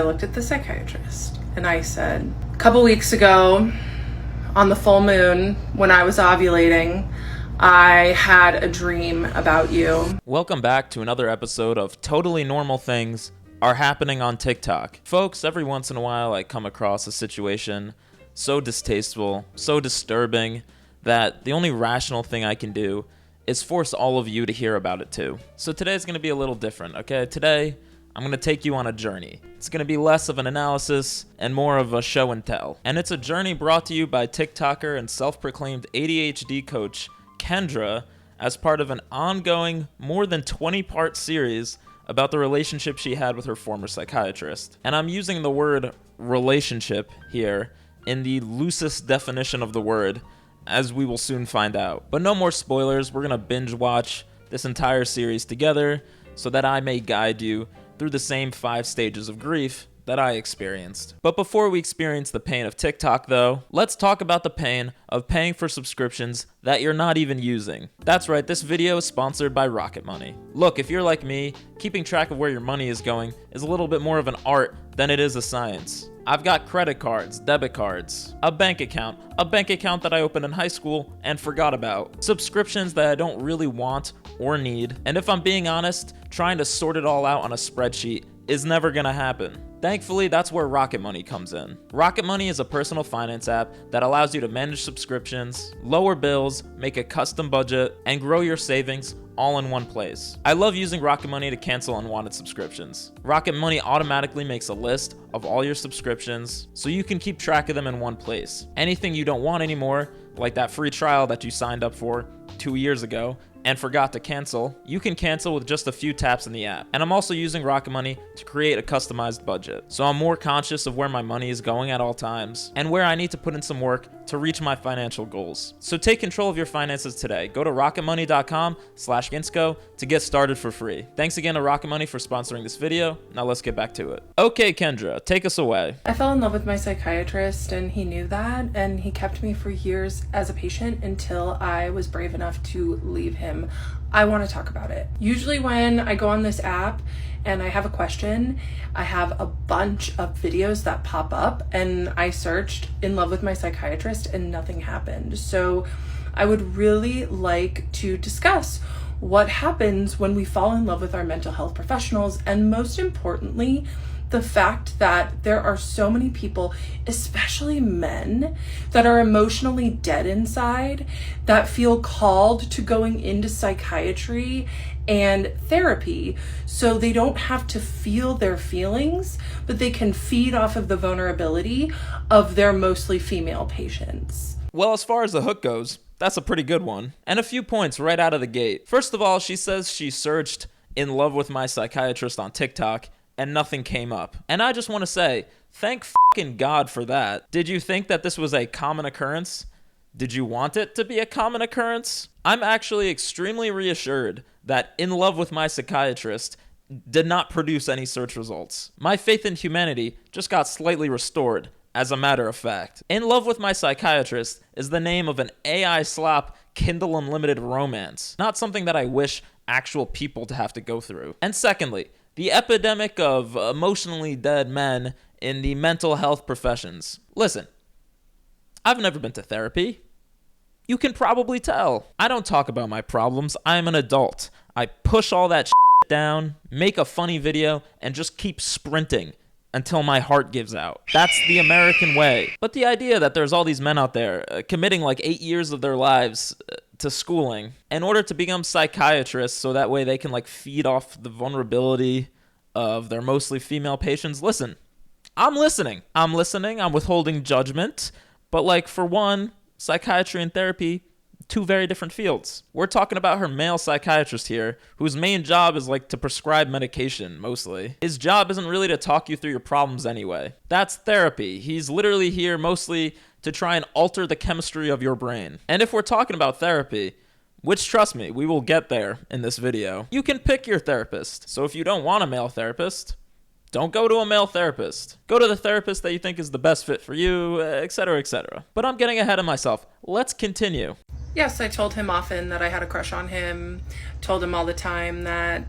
I looked at the psychiatrist and I said, a couple weeks ago on the full moon when I was ovulating, I had a dream about you. Welcome back to another episode of Totally Normal Things Are Happening on TikTok. Folks, every once in a while I come across a situation so distasteful, so disturbing, that the only rational thing I can do is force all of you to hear about it too. So today's going to be a little different, okay? Today, I'm going to take you on a journey. It's going to be less of an analysis and more of a show and tell. And it's a journey brought to you by TikToker and self-proclaimed ADHD coach Kendra as part of an ongoing, more than 20-part series about the relationship she had with her former psychiatrist. And I'm using the word relationship here in the loosest definition of the word, as we will soon find out. But no more spoilers, we're gonna binge watch this entire series together so that I may guide you through the same 5 stages of grief that I experienced. But before we experience the pain of TikTok though, let's talk about the pain of paying for subscriptions that you're not even using. That's right, this video is sponsored by Rocket Money. Look, if you're like me, keeping track of where your money is going is a little bit more of an art than it is a science. I've got credit cards, debit cards, a bank account that I opened in high school and forgot about, subscriptions that I don't really want or need, and if I'm being honest, trying to sort it all out on a spreadsheet is never gonna happen. Thankfully, that's where Rocket Money comes in. Rocket Money is a personal finance app that allows you to manage subscriptions, lower bills, make a custom budget, and grow your savings all in one place. I love using Rocket Money to cancel unwanted subscriptions. Rocket Money automatically makes a list of all your subscriptions so you can keep track of them in one place. Anything you don't want anymore, like that free trial that you signed up for 2 years ago and forgot to cancel, you can cancel with just a few taps in the app. And I'm also using Rocket Money to create a customized budget, so I'm more conscious of where my money is going at all times and where I need to put in some work to reach my financial goals. So take control of your finances today. Go to rocketmoney.com/Ginsco to get started for free. Thanks again to Rocket Money for sponsoring this video. Now let's get back to it. Okay, Kendra, take us away. I fell in love with my psychiatrist and he knew that, and he kept me for years as a patient until I was brave enough to leave him. I want to talk about it. Usually when I go on this app and I have a question, I have a bunch of videos that pop up, and I searched in love with my psychiatrist and nothing happened. So I would really like to discuss what happens when we fall in love with our mental health professionals, and most importantly, the fact that there are so many people, especially men, that are emotionally dead inside, that feel called to going into psychiatry and therapy so they don't have to feel their feelings, but they can feed off of the vulnerability of their mostly female patients. Well, as far as the hook goes, that's a pretty good one. And a few points right out of the gate. First of all, she says she searched "in love with my psychiatrist" on TikTok and nothing came up. And I just want to say, thank fucking God for that. Did you think that this was a common occurrence? Did you want it to be a common occurrence? I'm actually extremely reassured that "in love with my psychiatrist" did not produce any search results. My faith in humanity just got slightly restored, as a matter of fact. "In love with my psychiatrist" is the name of an AI slop Kindle Unlimited romance, not something that I wish actual people to have to go through. And secondly, the epidemic of emotionally dead men in the mental health professions. Listen, I've never been to therapy. You can probably tell. I don't talk about my problems. I'm an adult. I push all that shit down, make a funny video, and just keep sprinting until my heart gives out. That's the American way. But the idea that there's all these men out there committing like 8 years of their lives to schooling in order to become psychiatrists so that way they can like feed off the vulnerability of their mostly female patients. Listen, I'm listening. I'm withholding judgment. But like, for one, psychiatry and therapy, 2 very different fields. We're talking about her male psychiatrist here, whose main job is like to prescribe medication, mostly. His job isn't really to talk you through your problems anyway. That's therapy. He's literally here mostly to try and alter the chemistry of your brain. And if we're talking about therapy, which, trust me, we will get there in this video, you can pick your therapist. So if you don't want a male therapist, don't go to a male therapist. Go to the therapist that you think is the best fit for you, etc., etc. But I'm getting ahead of myself. Let's continue. Yes, I told him often that I had a crush on him, told him all the time that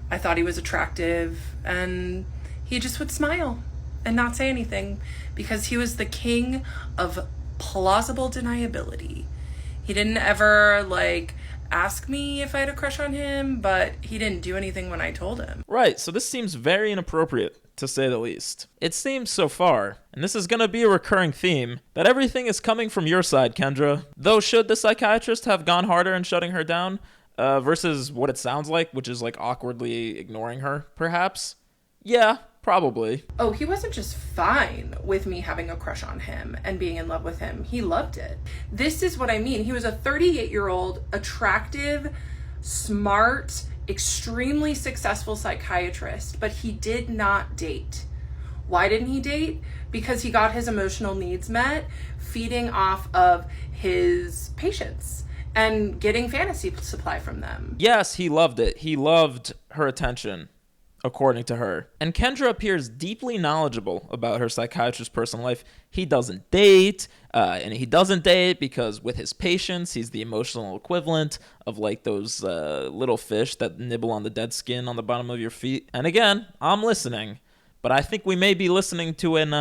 I thought he was attractive, and he just would smile. and not say anything because he was the king of plausible deniability. He didn't ever, ask me if I had a crush on him, but he didn't do anything when I told him. Right, so this seems very inappropriate, to say the least. It seems so far, and this is going to be a recurring theme, that everything is coming from your side, Kendra. Though should the psychiatrist have gone harder in shutting her down, versus what it sounds like, which is awkwardly ignoring her, perhaps? Yeah, probably. Oh, he wasn't just fine with me having a crush on him and being in love with him. He loved it. This is what I mean. He was a 38-year-old, attractive, smart, extremely successful psychiatrist, but he did not date. Why didn't he date? Because he got his emotional needs met feeding off of his patients and getting fantasy supply from them. Yes, he loved it. He loved her attention, according to her. And Kendra appears deeply knowledgeable about her psychiatrist's personal life. He doesn't date, and he doesn't date because with his patients, he's the emotional equivalent of those little fish that nibble on the dead skin on the bottom of your feet. And again, I'm listening, but I think we may be listening to an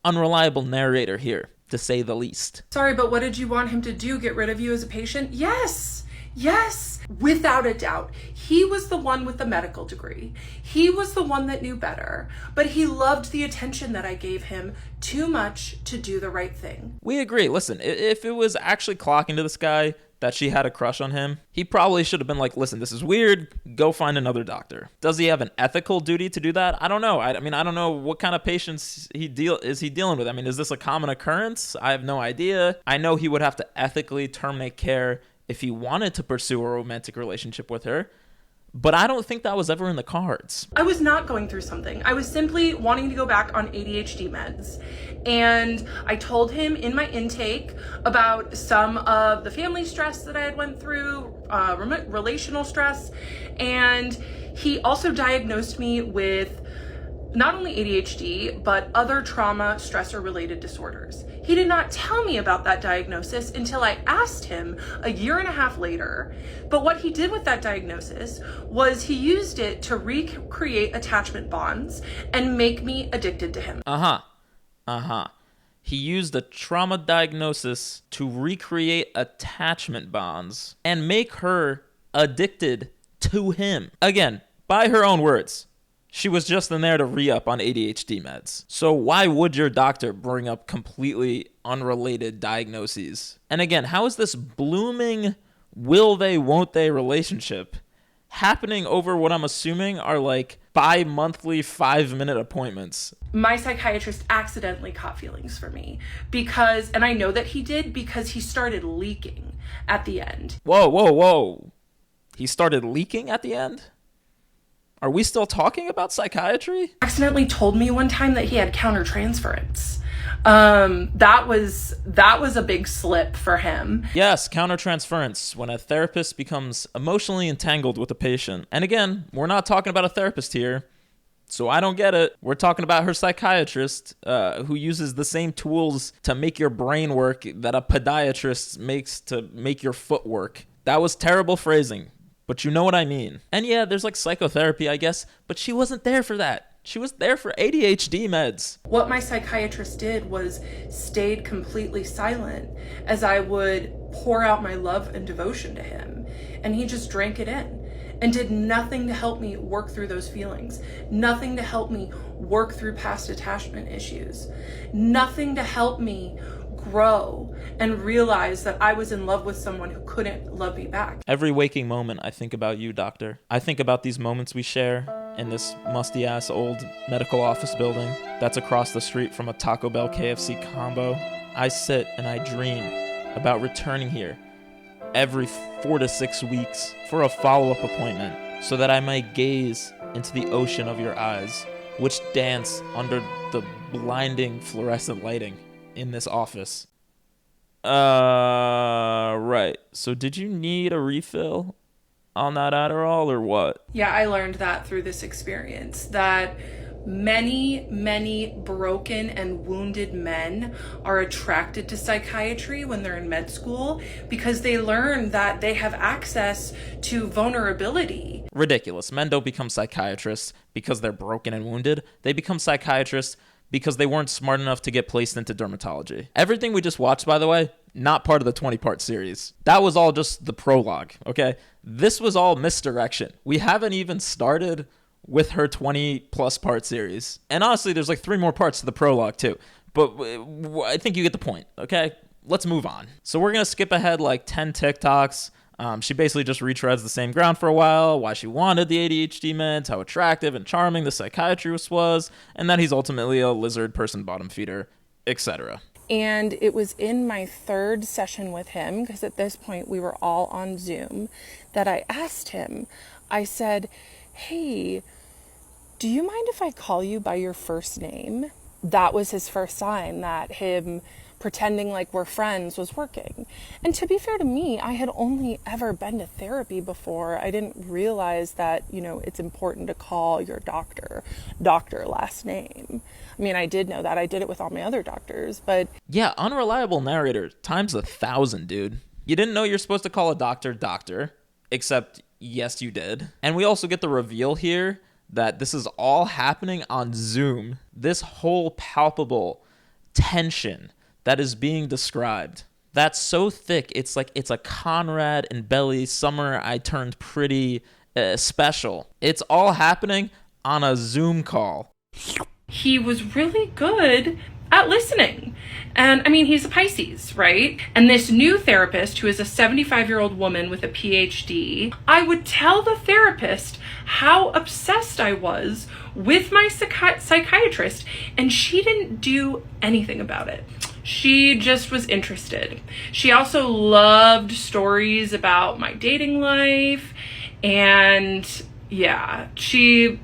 unreliable narrator here, to say the least. Sorry, but what did you want him to do? Get rid of you as a patient? Yes, without a doubt. He was the one with the medical degree. He was the one that knew better, but he loved the attention that I gave him too much to do the right thing. We agree. Listen, if it was actually clocking to this guy that she had a crush on him, he probably should have been like, listen, this is weird. Go find another doctor. Does he have an ethical duty to do that? I don't know. I mean, I don't know what kind of patients is he dealing with. I mean, is this a common occurrence? I have no idea. I know he would have to ethically terminate care if he wanted to pursue a romantic relationship with her. But I don't think that was ever in the cards. I was not going through something. I was simply wanting to go back on ADHD meds. And I told him in my intake about some of the family stress that I had went through, relational stress. And he also diagnosed me with not only ADHD, but other trauma, stressor related disorders. He did not tell me about that diagnosis until I asked him a year and a half later. But what he did with that diagnosis was he used it to recreate attachment bonds and make me addicted to him. He used a trauma diagnosis to recreate attachment bonds and make her addicted to him. Again, by her own words. She was just in there to re-up on ADHD meds. So why would your doctor bring up completely unrelated diagnoses? And again, how is this blooming will they, won't they relationship happening over what I'm assuming are bi-monthly 5-minute appointments? My psychiatrist accidentally caught feelings for me because, and I know that he did because he started leaking at the end. Whoa. He started leaking at the end? Are we still talking about psychiatry? Accidentally told me one time that he had countertransference. That was a big slip for him. Yes, countertransference, when a therapist becomes emotionally entangled with a patient. And again, we're not talking about a therapist here, so I don't get it. We're talking about her psychiatrist, who uses the same tools to make your brain work that a podiatrist makes to make your foot work. That was terrible phrasing. But you know what I mean. And yeah, there's psychotherapy, I guess, but she wasn't there for that. She was there for ADHD meds. What my psychiatrist did was stayed completely silent as I would pour out my love and devotion to him. And he just drank it in and did nothing to help me work through those feelings. Nothing to help me work through past attachment issues. Nothing to help me grow and realize that I was in love with someone who couldn't love me back. Every waking moment, I think about you, doctor. I think about these moments we share in this musty-ass old medical office building that's across the street from a Taco Bell KFC combo. I sit and I dream about returning here every 4 to 6 weeks for a follow-up appointment so that I might gaze into the ocean of your eyes, which dance under the blinding fluorescent lighting in this office. Right. So did you need a refill on that Adderall or what? Yeah, I learned that through this experience, that many broken and wounded men are attracted to psychiatry when they're in med school because they learn that they have access to vulnerability. Ridiculous. Men don't become psychiatrists because they're broken and wounded. They become psychiatrists because they weren't smart enough to get placed into dermatology. Everything we just watched, by the way, not part of the 20-part series. That was all just the prologue, okay? This was all misdirection. We haven't even started with her 20-plus part series. And honestly, there's like 3 more parts to the prologue, too. But I think you get the point, okay? Let's move on. So we're going to skip ahead like 10 TikToks. She basically just retreads the same ground for a while, why she wanted the ADHD meds, how attractive and charming the psychiatrist was, and that he's ultimately a lizard person bottom feeder, etc. And it was in my 3rd session with him, because at this point we were all on Zoom, that I asked him, I said, hey, do you mind if I call you by your first name? That was his first sign that him pretending like we're friends was working. And to be fair to me, I had only ever been to therapy before. I didn't realize that, it's important to call your doctor last name. I mean, I did know that. I did it with all my other doctors, but... Yeah, unreliable narrator times 1,000, dude. You didn't know you're supposed to call a doctor, except yes, you did. And we also get the reveal here that this is all happening on Zoom. This whole palpable tension that is being described, that's so thick, it's like it's a Conrad and Belly Summer I Turned Pretty special. It's all happening on a Zoom call. He was really good at listening. And I mean, he's a Pisces, right? And this new therapist, who is a 75-year-old woman with a PhD, I would tell the therapist how obsessed I was with my psychiatrist, and she didn't do anything about it. She just was interested. She also loved stories about my dating life, and yeah, she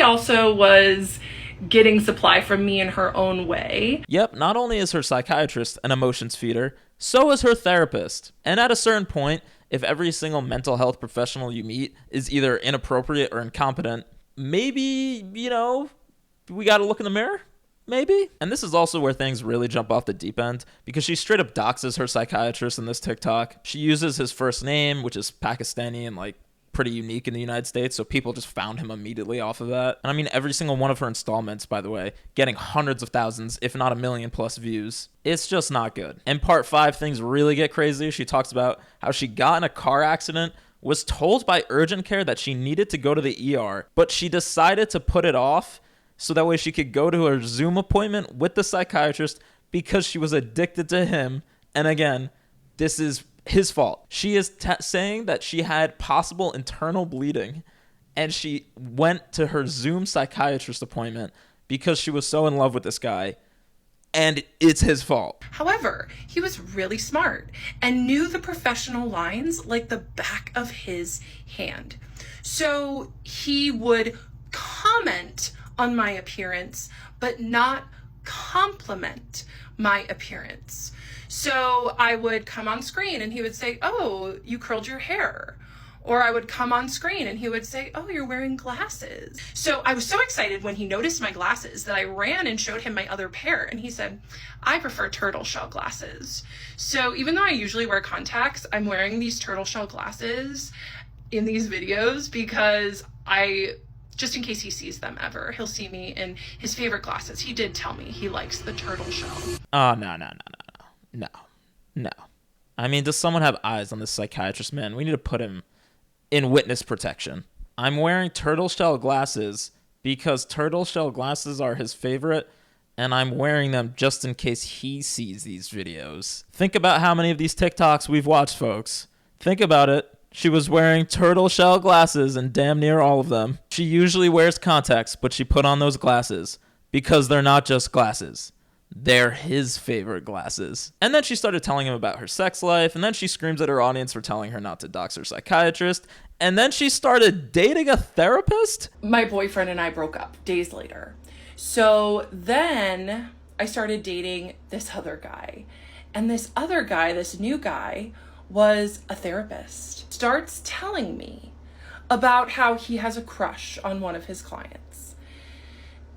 also was getting supply from me in her own way. Yep, not only is her psychiatrist an emotions feeder, so is her therapist. And at a certain point, if every single mental health professional you meet is either inappropriate or incompetent, maybe, we gotta look in the mirror? Maybe? And this is also where things really jump off the deep end, because she straight up doxes her psychiatrist in this TikTok. She uses his first name, which is Pakistani and pretty unique in the United States, so people just found him immediately off of that. And I mean, every single one of her installments, by the way, getting hundreds of thousands, if not 1 million plus views. It's just not good. In part 5, things really get crazy. She talks about how she got in a car accident, was told by urgent care that she needed to go to the ER, but she decided to put it off so that way she could go to her Zoom appointment with the psychiatrist because she was addicted to him. And again, this is his fault. She is saying that she had possible internal bleeding, and she went to her Zoom psychiatrist appointment because she was so in love with this guy, and it's his fault. However, he was really smart and knew the professional lines like the back of his hand. So he would comment on my appearance, but not compliment my appearance. So I would come on screen and he would say, oh, you curled your hair. Or I would come on screen and he would say, oh, you're wearing glasses. So I was so excited when he noticed my glasses that I ran and showed him my other pair. And he said, I prefer turtle shell glasses. So even though I usually wear contacts, I'm wearing these turtle shell glasses in these videos because just in case he sees them ever, he'll see me in his favorite glasses. He did tell me he likes the turtle shell. Oh, no. I mean, does someone have eyes on this psychiatrist, man? We need to put him in witness protection. I'm wearing turtle shell glasses because turtle shell glasses are his favorite, and I'm wearing them just in case he sees these videos. Think about how many of these TikToks we've watched, folks. Think about it. She was wearing turtle shell glasses in damn near all of them. She usually wears contacts, but she put on those glasses because they're not just glasses. They're his favorite glasses. And then she started telling him about her sex life, and then she screams at her audience for telling her not to dox her psychiatrist, and then she started dating a therapist? My boyfriend and I broke up days later. So then I started dating this other guy. And this other guy, this new guy, was a therapist. Starts telling me about how he has a crush on one of his clients.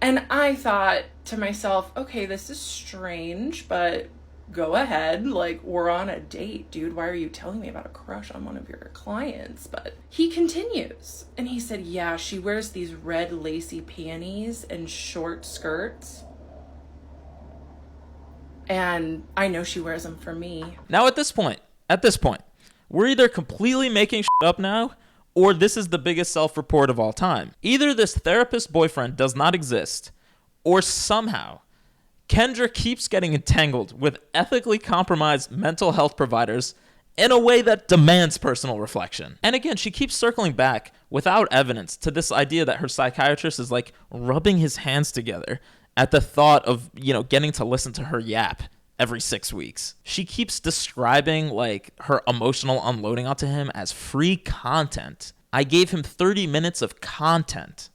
And I thought to myself, okay, this is strange, but go ahead. We're on a date, dude. Why are you telling me about a crush on one of your clients? But he continues. And he said, yeah, she wears these red lacy panties and short skirts. And I know she wears them for me. Now at this point, we're either completely making shit up now, or this is the biggest self-report of all time. Either this therapist boyfriend does not exist, or somehow Kendra keeps getting entangled with ethically compromised mental health providers in a way that demands personal reflection. And again, she keeps circling back without evidence to this idea that her psychiatrist is like rubbing his hands together at the thought of, getting to listen to her yap every 6 weeks. She keeps describing like her emotional unloading onto him as free content. I gave him 30 minutes of content.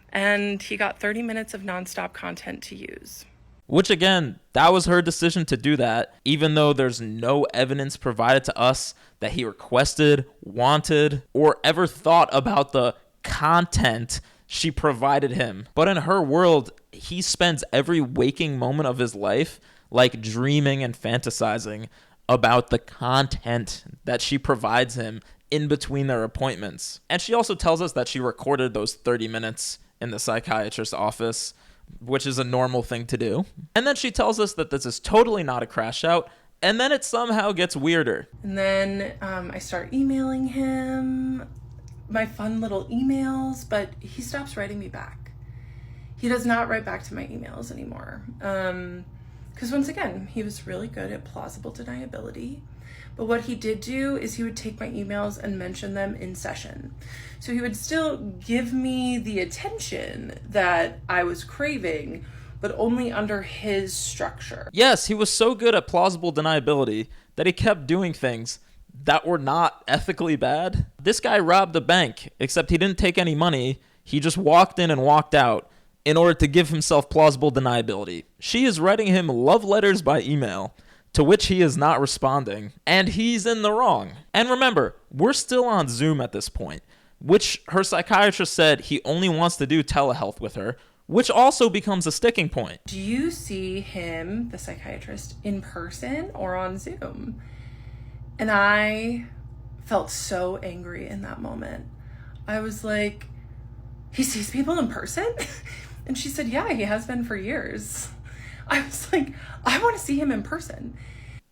And he got 30 minutes of nonstop content to use. Which again, that was her decision to do that, even though there's no evidence provided to us that he requested, wanted, or ever thought about the content she provided him. But in her world, he spends every waking moment of his life like dreaming and fantasizing about the content that she provides him in between their appointments. And she also tells us that she recorded those 30 minutes in the psychiatrist's office, which is a normal thing to do. And then she tells us that this is totally not a crash out, and then it somehow gets weirder. And then I start emailing him my fun little emails, but he stops writing me back. He does not write back to my emails anymore. Because once again, he was really good at plausible deniability. But what he did do is he would take my emails and mention them in session. So he would still give me the attention that I was craving, but only under his structure. Yes, he was so good at plausible deniability that he kept doing things that were not ethically bad. This guy robbed a bank, except he didn't take any money. He just walked in and walked out in order to give himself plausible deniability. She is writing him love letters by email, to which he is not responding, and he's in the wrong. And remember, we're still on Zoom at this point, which her psychiatrist said he only wants to do telehealth with her, which also becomes a sticking point. Do you see him, the psychiatrist, in person or on Zoom? And I felt so angry in that moment. I was like, he sees people in person? And she said, yeah, he has been for years. I was like, I want to see him in person.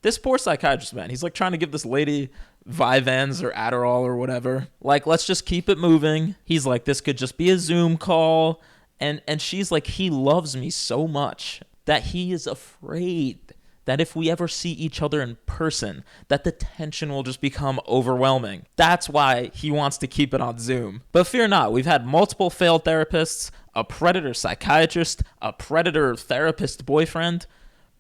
This poor psychiatrist, man, he's like trying to give this lady Vyvanse or Adderall or whatever. Like, let's just keep it moving. He's like, this could just be a Zoom call. And she's like, he loves me so much that he is afraid that if we ever see each other in person, that the tension will just become overwhelming. That's why he wants to keep it on Zoom. But fear not, we've had multiple failed therapists, a predator psychiatrist, a predator therapist boyfriend,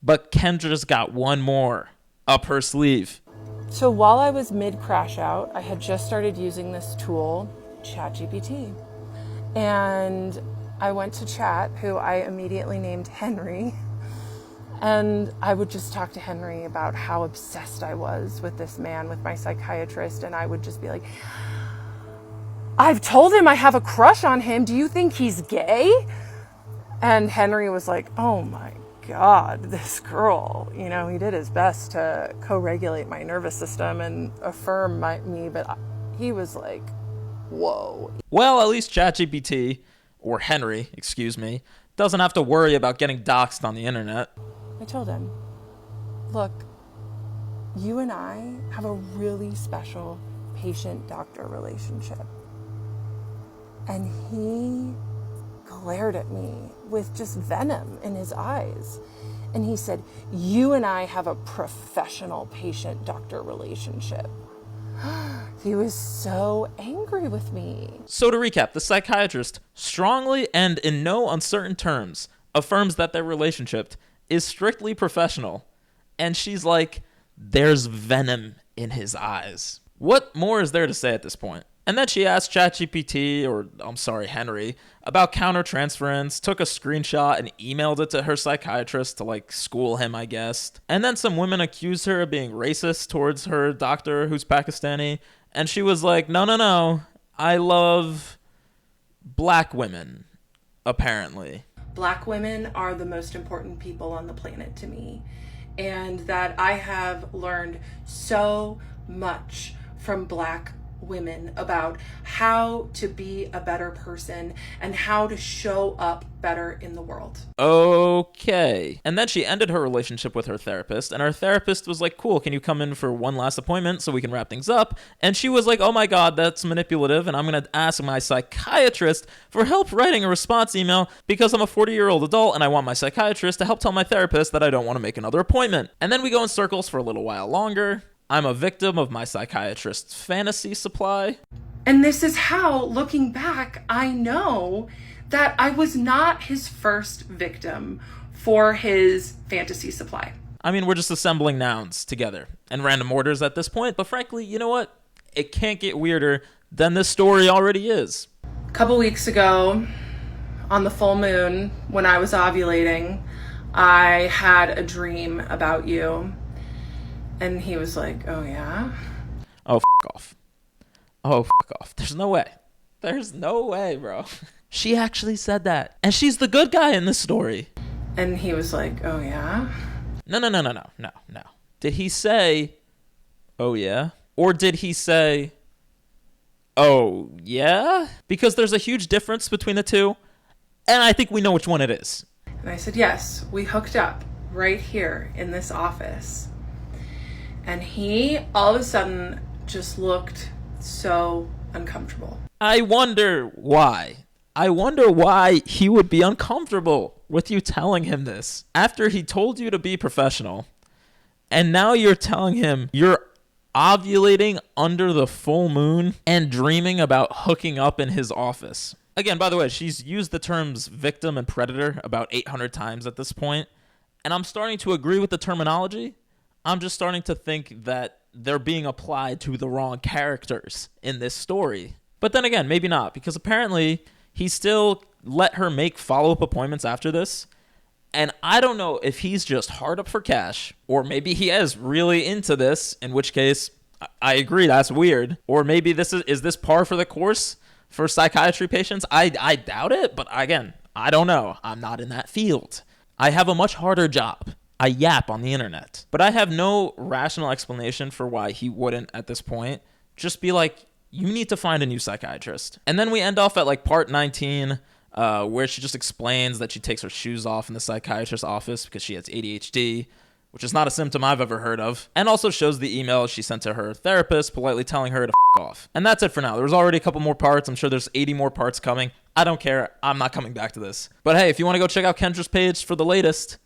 but Kendra's got one more up her sleeve. So while I was mid-crash out, I had just started using this tool, ChatGPT. And I went to chat, who I immediately named Henry. And I would just talk to Henry about how obsessed I was with this man, with my psychiatrist. And I would just be like, I've told him I have a crush on him. Do you think he's gay? And Henry was like, oh my God, this girl, he did his best to co-regulate my nervous system and affirm me. But he was like, whoa. Well, at least ChatGPT, or Henry, doesn't have to worry about getting doxxed on the internet. I told him, look, you and I have a really special patient-doctor relationship. And he glared at me with just venom in his eyes. And he said, you and I have a professional patient-doctor relationship. He was so angry with me. So to recap, the psychiatrist strongly and in no uncertain terms affirms that their relationship is strictly professional. And she's like, there's venom in his eyes. What more is there to say at this point? And then she asked Henry, about countertransference, took a screenshot and emailed it to her psychiatrist to school him, I guess. And then some women accused her of being racist towards her doctor who's Pakistani. And she was like, no, I love black women, apparently. Black women are the most important people on the planet to me. And that I have learned so much from Black women about how to be a better person and how to show up better in the world. Okay. And then she ended her relationship with her therapist, and her therapist was like, cool, can you come in for one last appointment so we can wrap things up? And she was like, oh my God, that's manipulative, and I'm going to ask my psychiatrist for help writing a response email because I'm a 40-year-old adult and I want my psychiatrist to help tell my therapist that I don't want to make another appointment. And then we go in circles for a little while longer. I'm a victim of my psychiatrist's fantasy supply. And this is how, looking back, I know that I was not his first victim for his fantasy supply. I mean, we're just assembling nouns together and random orders at this point, but frankly, you know what? It can't get weirder than this story already is. A couple weeks ago, on the full moon, when I was ovulating, I had a dream about you. And he was like, oh yeah? Oh, off. Oh, off. There's no way. There's no way, bro. She actually said that. And she's the good guy in this story. And he was like, oh yeah? No. Did he say, oh yeah? Or did he say, oh yeah? Because there's a huge difference between the two. And I think we know which one it is. And I said, yes, we hooked up right here in this office. And he, all of a sudden, just looked so uncomfortable. I wonder why. I wonder why he would be uncomfortable with you telling him this. After he told you to be professional, and now you're telling him you're ovulating under the full moon and dreaming about hooking up in his office. Again, by the way, she's used the terms victim and predator about 800 times at this point, and I'm starting to agree with the terminology. I'm just starting to think that they're being applied to the wrong characters in this story. But then again, maybe not, because apparently he still let her make follow-up appointments after this. And I don't know if he's just hard up for cash, or maybe he is really into this, in which case, I agree, that's weird. Or maybe this is this par for the course for psychiatry patients? I doubt it, but again, I don't know. I'm not in that field. I have a much harder job. I yap on the internet. But I have no rational explanation for why he wouldn't, at this point, just be like, you need to find a new psychiatrist. And then we end off at like part 19, where she just explains that she takes her shoes off in the psychiatrist's office because she has ADHD, which is not a symptom I've ever heard of, and also shows the email she sent to her therapist politely telling her to f off. And that's it for now. There's already a couple more parts. I'm sure there's 80 more parts coming. I don't care. I'm not coming back to this. But hey, if you want to go check out Kendra's page for the latest,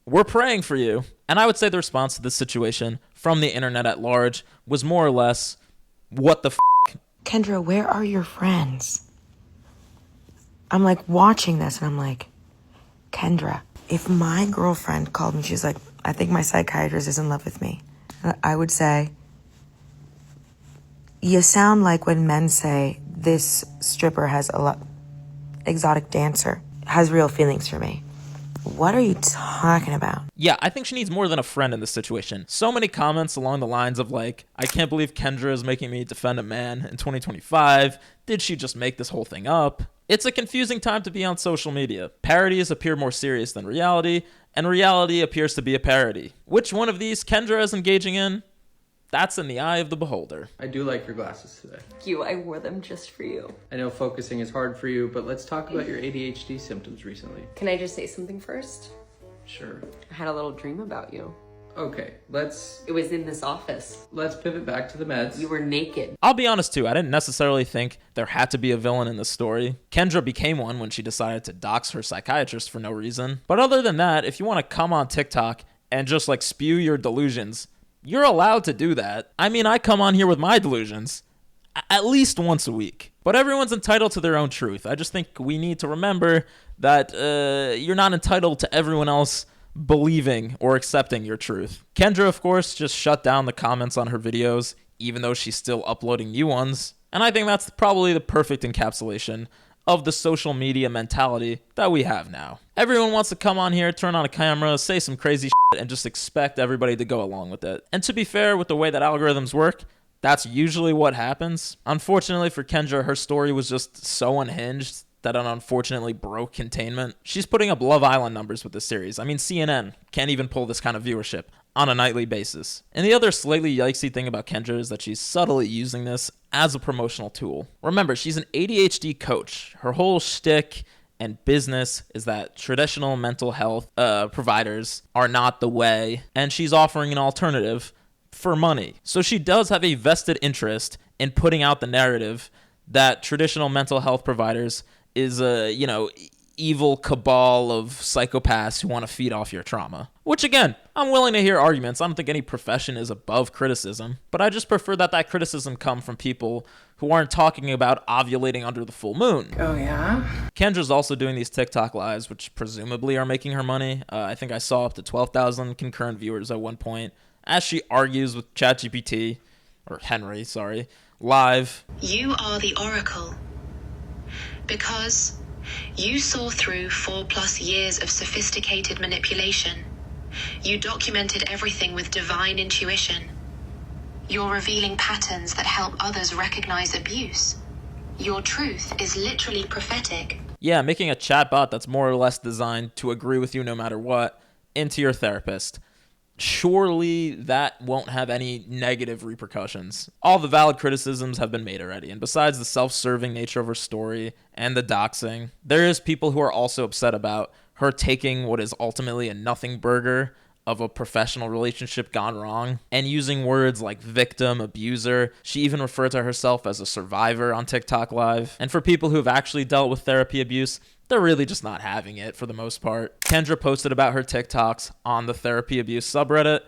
we're praying for you. And I would say the response to this situation from the internet at large was more or less, what the f***? Kendra, where are your friends? I'm like watching this and I'm like, Kendra, if my girlfriend called me, she's like, I think my psychiatrist is in love with me. I would say, you sound like when men say this stripper has exotic dancer, has real feelings for me. What are you talking about? Yeah, I think she needs more than a friend in this situation. So many comments along the lines of like, I can't believe Kendra is making me defend a man in 2025. Did she just make this whole thing up? It's a confusing time to be on social media. Parodies appear more serious than reality, and reality appears to be a parody. Which one of these Kendra is engaging in? That's in the eye of the beholder. I do like your glasses today. Thank you. I wore them just for you. I know focusing is hard for you, but let's talk about your ADHD symptoms recently. Can I just say something first? Sure. I had a little dream about you. Okay, It was in this office. let's pivot back to the meds. You were naked. I'll be honest too, I didn't necessarily think there had to be a villain in this story. Kendra became one when she decided to dox her psychiatrist for no reason. But other than that, if you want to come on TikTok and just like spew your delusions, you're allowed to do that. I mean, I come on here with my delusions at least once a week. But everyone's entitled to their own truth. I just think we need to remember that you're not entitled to everyone else believing or accepting your truth. Kendra, of course, just shut down the comments on her videos, even though she's still uploading new ones. And I think that's probably the perfect encapsulation of the social media mentality that we have now. Everyone wants to come on here, turn on a camera, say some crazy shit, and just expect everybody to go along with it. And to be fair, with the way that algorithms work, that's usually what happens. Unfortunately for Kendra, her story was just so unhinged that it unfortunately broke containment. She's putting up Love Island numbers with this series. I mean, CNN can't even pull this kind of viewership on a nightly basis. And the other slightly yikesy thing about Kendra is that she's subtly using this as a promotional tool. Remember, she's an ADHD coach. Her whole shtick and business is that traditional mental health providers are not the way, and she's offering an alternative for money. So she does have a vested interest in putting out the narrative that traditional mental health providers is a, evil cabal of psychopaths who want to feed off your trauma. Which, again, I'm willing to hear arguments. I don't think any profession is above criticism, but I just prefer that criticism come from people who aren't talking about ovulating under the full moon. Oh, yeah? Kendra's also doing these TikTok lives, which presumably are making her money. I think I saw up to 12,000 concurrent viewers at one point, as she argues with ChatGPT, or Henry, sorry, live. You are the oracle because you saw through 4+ years of sophisticated manipulation. You documented everything with divine intuition. You're revealing patterns that help others recognize abuse. Your truth is literally prophetic. Yeah, making a chatbot that's more or less designed to agree with you no matter what into your therapist. Surely that won't have any negative repercussions. All the valid criticisms have been made already, and besides the self-serving nature of her story and the doxing, there is people who are also upset about her taking what is ultimately a nothing burger of a professional relationship gone wrong and using words like victim, abuser. She even referred to herself as a survivor on TikTok Live. And for people who have actually dealt with therapy abuse, they're really just not having it for the most part. Kendra posted about her TikToks on the therapy abuse subreddit,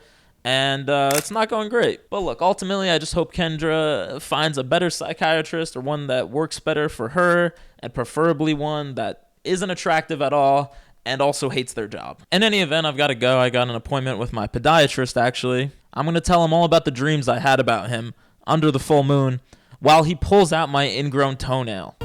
and it's not going great. But look, ultimately, I just hope Kendra finds a better psychiatrist, or one that works better for her, and preferably one that isn't attractive at all and also hates their job. In any event, I've got to go. I got an appointment with my podiatrist, actually. I'm going to tell him all about the dreams I had about him under the full moon while he pulls out my ingrown toenail.